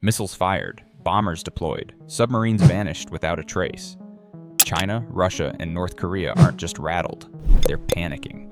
Missiles fired, bombers deployed, submarines vanished without a trace. China, Russia, and North Korea aren't just rattled, they're panicking.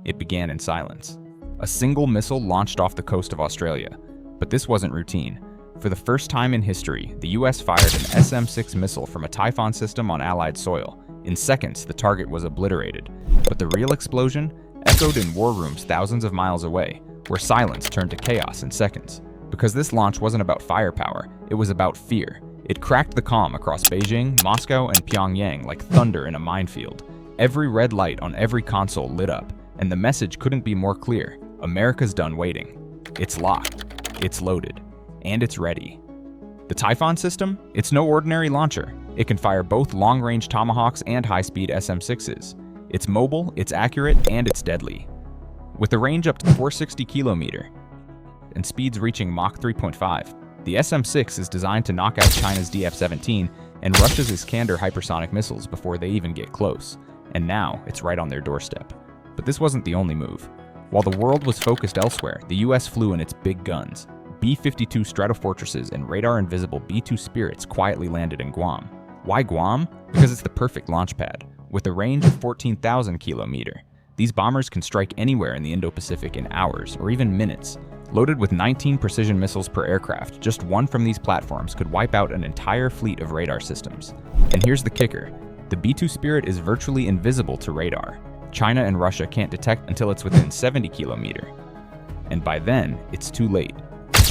It began in silence. A single missile launched off the coast of Australia, but this wasn't routine. For the first time in history, the US fired an SM6 missile from a Typhon system on Allied soil. In seconds, the target was obliterated. But the real explosion echoed in war rooms thousands of miles away, where silence turned to chaos in seconds. Because this launch wasn't about firepower, it was about fear. It cracked the calm across Beijing, Moscow, and Pyongyang like thunder in a minefield. Every red light on every console lit up, and the message couldn't be more clear. America's done waiting. It's locked, it's loaded, and it's ready. The Typhon system? It's no ordinary launcher. It can fire both long-range Tomahawks and high-speed SM6s. It's mobile, it's accurate, and it's deadly. With a range up to 460 km and speeds reaching Mach 3.5, the SM6 is designed to knock out China's DF-17 and Russia's Iskander hypersonic missiles before they even get close. And now, it's right on their doorstep. But this wasn't the only move. While the world was focused elsewhere, the US flew in its big guns. B-52 Stratofortresses and radar-invisible B-2 Spirits quietly landed in Guam. Why Guam? Because it's the perfect launch pad. With a range of 14,000 km, these bombers can strike anywhere in the Indo-Pacific in hours or even minutes. Loaded with 19 precision missiles per aircraft, just one from these platforms could wipe out an entire fleet of radar systems. And here's the kicker. The B-2 Spirit is virtually invisible to radar. China and Russia can't detect until it's within 70 km. And by then, it's too late.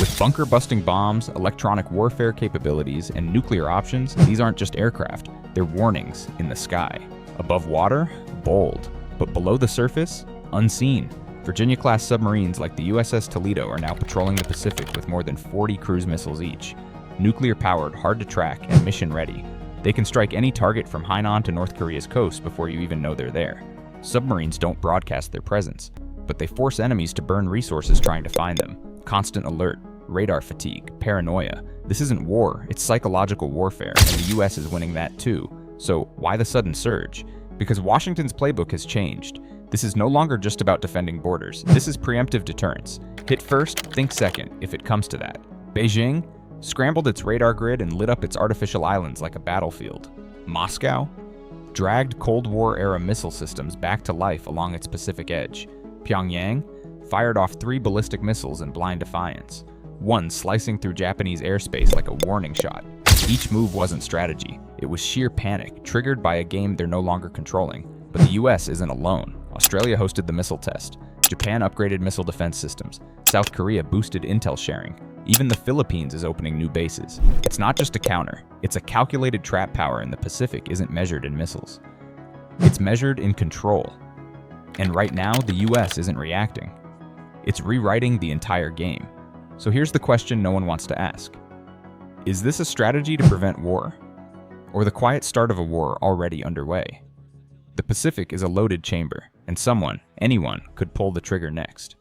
With bunker-busting bombs, electronic warfare capabilities, and nuclear options, these aren't just aircraft, they're warnings in the sky. Above water, bold. But below the surface, unseen. Virginia-class submarines like the USS Toledo are now patrolling the Pacific with more than 40 cruise missiles each. Nuclear-powered, hard to track, and mission-ready. They can strike any target from Hainan to North Korea's coast before you even know they're there. Submarines don't broadcast their presence, but they force enemies to burn resources trying to find them. Constant alert, radar fatigue, paranoia. This isn't war, it's psychological warfare, and the US is winning that too. So why the sudden surge? Because Washington's playbook has changed. This is no longer just about defending borders. This is preemptive deterrence. Hit first, think second, if it comes to that. Beijing scrambled its radar grid and lit up its artificial islands like a battlefield. Moscow dragged Cold War-era missile systems back to life along its Pacific edge. Pyongyang fired off 3 ballistic missiles in blind defiance, one slicing through Japanese airspace like a warning shot. Each move wasn't strategy. It was sheer panic, triggered by a game they're no longer controlling. But the US isn't alone. Australia hosted the missile test. Japan upgraded missile defense systems. South Korea boosted intel sharing. Even the Philippines is opening new bases. It's not just a counter. It's a calculated trap power, and the Pacific isn't measured in missiles. It's measured in control. And right now, the US isn't reacting. It's rewriting the entire game. So here's the question no one wants to ask. Is this a strategy to prevent war? Or the quiet start of a war already underway? The Pacific is a loaded chamber, and anyone, could pull the trigger next.